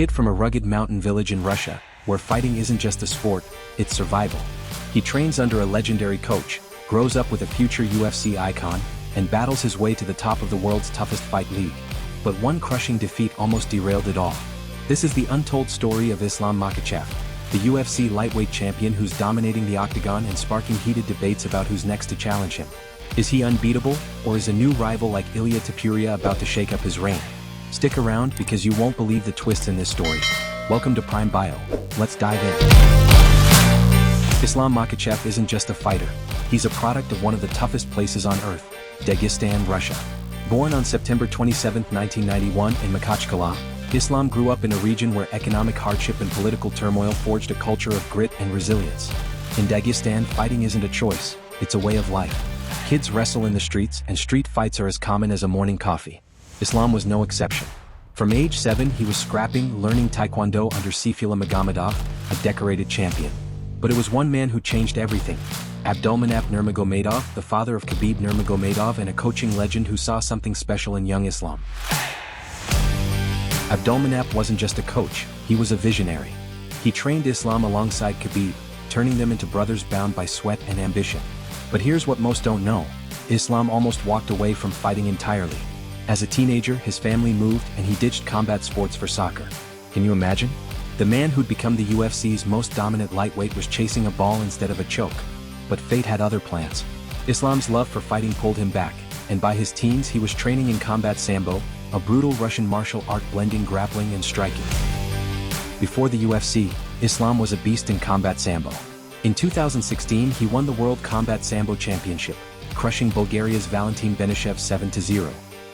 kid from a rugged mountain village in Russia, where fighting isn't just a sport, it's survival. He trains under a legendary coach, grows up with a future UFC icon, and battles his way to the top of the world's toughest fight league. But one crushing defeat almost derailed it all. This is the untold story of Islam Makhachev, the UFC lightweight champion who's dominating the octagon and sparking heated debates about who's next to challenge him. Is he unbeatable, or is a new rival like Ilia Topuria about to shake up his reign? Stick around because you won't believe the twists in this story. Welcome to Prime Bio. Let's dive in. Islam Makhachev isn't just a fighter. He's a product of one of the toughest places on earth, Dagestan, Russia. Born on September 27, 1991 in Makhachev, Islam grew up in a region where economic hardship and political turmoil forged a culture of grit and resilience. In Dagestan, fighting isn't a choice, it's a way of life. Kids wrestle in the streets and street fights are as common as a morning coffee. Islam was no exception. From age 7 he was scrapping, learning Taekwondo under Sifula Magomedov, a decorated champion. But it was one man who changed everything. Abdulmanap Nurmagomedov, the father of Khabib Nurmagomedov and a coaching legend who saw something special in young Islam. Abdulmanap wasn't just a coach, he was a visionary. He trained Islam alongside Khabib, turning them into brothers bound by sweat and ambition. But here's what most don't know. Islam almost walked away from fighting entirely. As a teenager, his family moved and he ditched combat sports for soccer. Can you imagine? The man who'd become the UFC's most dominant lightweight was chasing a ball instead of a choke. But fate had other plans. Islam's love for fighting pulled him back, and by his teens he was training in combat sambo, a brutal Russian martial art blending grappling and striking. Before the UFC, Islam was a beast in combat sambo. In 2016 he won the World Combat Sambo Championship, crushing Bulgaria's Valentin Benishev 7-0.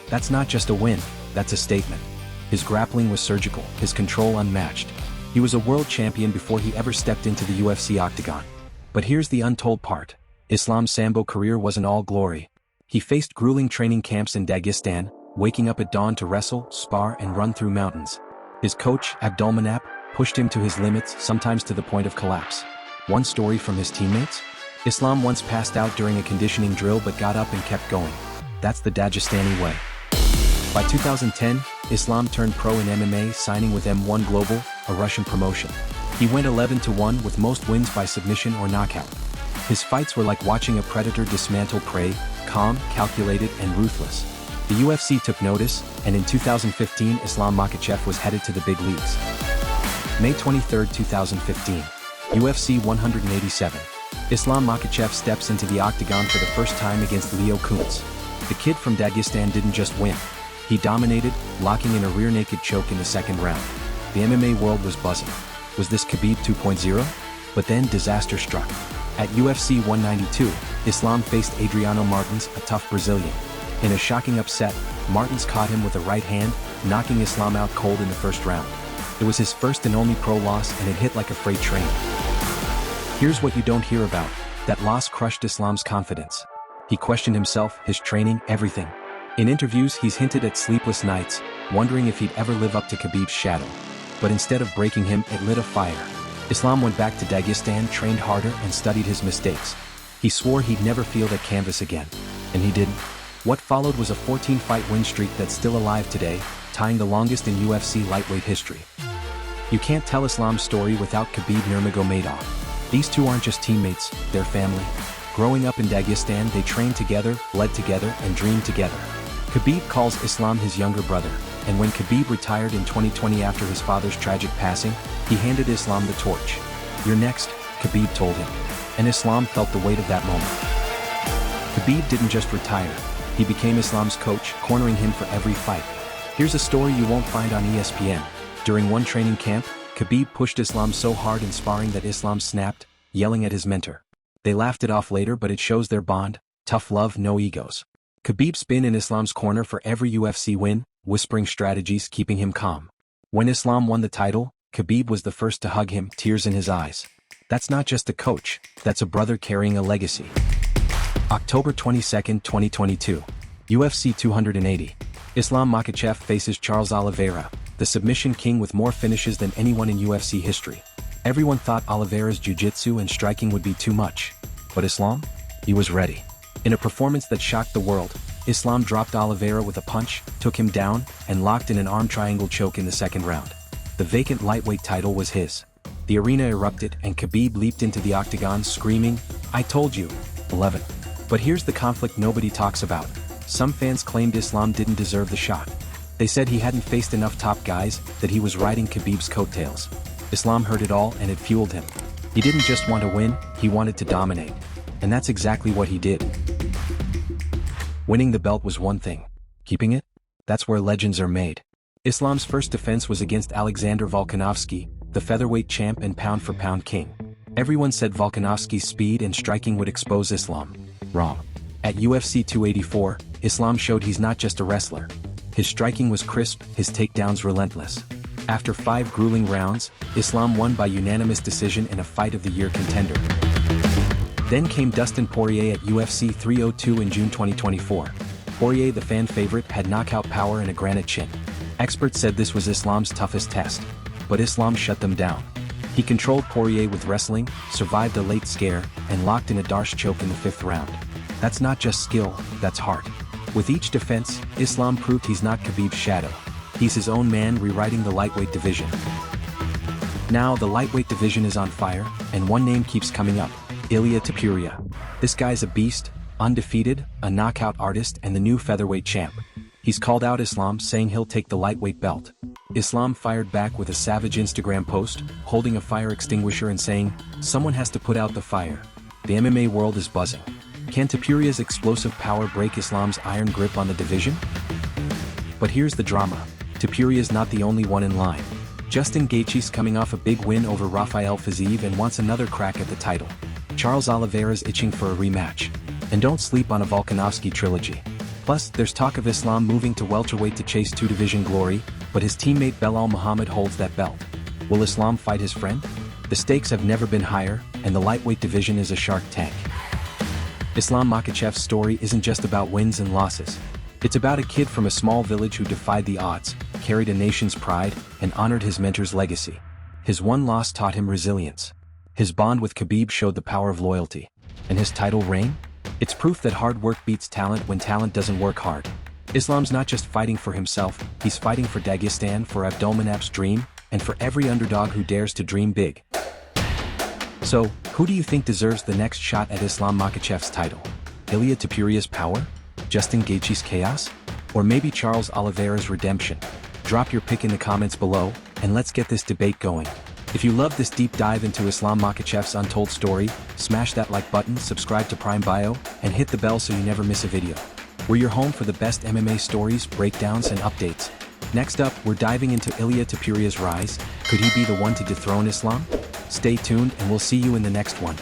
That's not just a win, that's a statement. His grappling was surgical, his control unmatched. He was a world champion before he ever stepped into the UFC octagon. But here's the untold part. Islam's sambo career wasn't all glory. He faced grueling training camps in Dagestan, waking up at dawn to wrestle, spar and run through mountains. His coach, Abdulmanap, pushed him to his limits, sometimes to the point of collapse. One story from his teammates? Islam once passed out during a conditioning drill but got up and kept going. That's the Dagestani way. By 2010, Islam turned pro in MMA, signing with M1 Global, a Russian promotion. He went 11-1 with most wins by submission or knockout. His fights were like watching a predator dismantle prey, calm, calculated and ruthless. The UFC took notice, and in 2015 Islam Makhachev was headed to the big leagues. May 23, 2015. UFC 187. Islam Makhachev steps into the octagon for the first time against Leo Kuntz. The kid from Dagestan didn't just win. He dominated, locking in a rear-naked choke in the second round. The MMA world was buzzing. Was this Khabib 2.0? But then disaster struck. At UFC 192, Islam faced Adriano Martins, a tough Brazilian. In a shocking upset, Martins caught him with a right hand, knocking Islam out cold in the first round. It was his first and only pro loss and it hit like a freight train. Here's what you don't hear about. That loss crushed Islam's confidence. He questioned himself, his training, everything. In interviews he's hinted at sleepless nights, wondering if he'd ever live up to Khabib's shadow. But instead of breaking him, it lit a fire. Islam went back to Dagestan, trained harder and studied his mistakes. He swore he'd never feel that canvas again. And he didn't. What followed was a 14-fight win streak that's still alive today, tying the longest in UFC lightweight history. You can't tell Islam's story without Khabib Nurmagomedov. These two aren't just teammates, they're family. Growing up in Dagestan they trained together, bled together and dreamed together. Khabib calls Islam his younger brother, and when Khabib retired in 2020 after his father's tragic passing, he handed Islam the torch. "You're next," Khabib told him. And Islam felt the weight of that moment. Khabib didn't just retire, he became Islam's coach, cornering him for every fight. Here's a story you won't find on ESPN. During one training camp, Khabib pushed Islam so hard in sparring that Islam snapped, yelling at his mentor. They laughed it off later, but it shows their bond, tough love, no egos. Khabib's been in Islam's corner for every UFC win, whispering strategies, keeping him calm. When Islam won the title, Khabib was the first to hug him, tears in his eyes. That's not just a coach, that's a brother carrying a legacy. October 22, 2022. UFC 280. Islam Makhachev faces Charles Oliveira, the submission king with more finishes than anyone in UFC history. Everyone thought Oliveira's jiu-jitsu and striking would be too much. But Islam? He was ready. In a performance that shocked the world, Islam dropped Oliveira with a punch, took him down, and locked in an arm triangle choke in the second round. The vacant lightweight title was his. The arena erupted and Khabib leaped into the octagon screaming, "I told you." 11. But here's the conflict nobody talks about. Some fans claimed Islam didn't deserve the shot. They said he hadn't faced enough top guys, that he was riding Khabib's coattails. Islam heard it all and it fueled him. He didn't just want to win, he wanted to dominate. And that's exactly what he did. Winning the belt was one thing. Keeping it? That's where legends are made. Islam's first defense was against Alexander Volkanovski, the featherweight champ and pound-for-pound king. Everyone said Volkanovski's speed and striking would expose Islam. Wrong. At UFC 284, Islam showed he's not just a wrestler. His striking was crisp, his takedowns relentless. After 5 grueling rounds, Islam won by unanimous decision in a Fight of the Year contender. Then came Dustin Poirier at UFC 302 in June 2024. Poirier, the fan favorite, had knockout power and a granite chin. Experts said this was Islam's toughest test. But Islam shut them down. He controlled Poirier with wrestling, survived a late scare, and locked in a Darce choke in the 5th round. That's not just skill, that's heart. With each defense, Islam proved he's not Khabib's shadow. He's his own man rewriting the lightweight division. Now the lightweight division is on fire, and one name keeps coming up: Ilia Topuria. This guy's a beast, undefeated, a knockout artist and the new featherweight champ. He's called out Islam, saying he'll take the lightweight belt. Islam fired back with a savage Instagram post, holding a fire extinguisher and saying, "Someone has to put out the fire." The MMA world is buzzing. Can Topuria's explosive power break Islam's iron grip on the division? But here's the drama. Topuria's not the only one in line. Justin Gaethje's coming off a big win over Rafael Fiziev and wants another crack at the title. Charles Oliveira's itching for a rematch. And don't sleep on a Volkanovski trilogy. Plus, there's talk of Islam moving to welterweight to chase 2-division glory, but his teammate Belal Muhammad holds that belt. Will Islam fight his friend? The stakes have never been higher, and the lightweight division is a shark tank. Islam Makhachev's story isn't just about wins and losses. It's about a kid from a small village who defied the odds, carried a nation's pride, and honored his mentor's legacy. His one loss taught him resilience. His bond with Khabib showed the power of loyalty. And his title reign? It's proof that hard work beats talent when talent doesn't work hard. Islam's not just fighting for himself, he's fighting for Dagestan, for Abdulmanap's dream, and for every underdog who dares to dream big. So, who do you think deserves the next shot at Islam Makhachev's title? Ilia Topuria's power? Justin Gaethje's chaos? Or maybe Charles Oliveira's redemption? Drop your pick in the comments below, and let's get this debate going. If you love this deep dive into Islam Makhachev's untold story, smash that like button, subscribe to Prime Bio, and hit the bell so you never miss a video. We're your home for the best MMA stories, breakdowns, and updates. Next up, we're diving into Ilia Topuria's rise. Could he be the one to dethrone Islam? Stay tuned and we'll see you in the next one.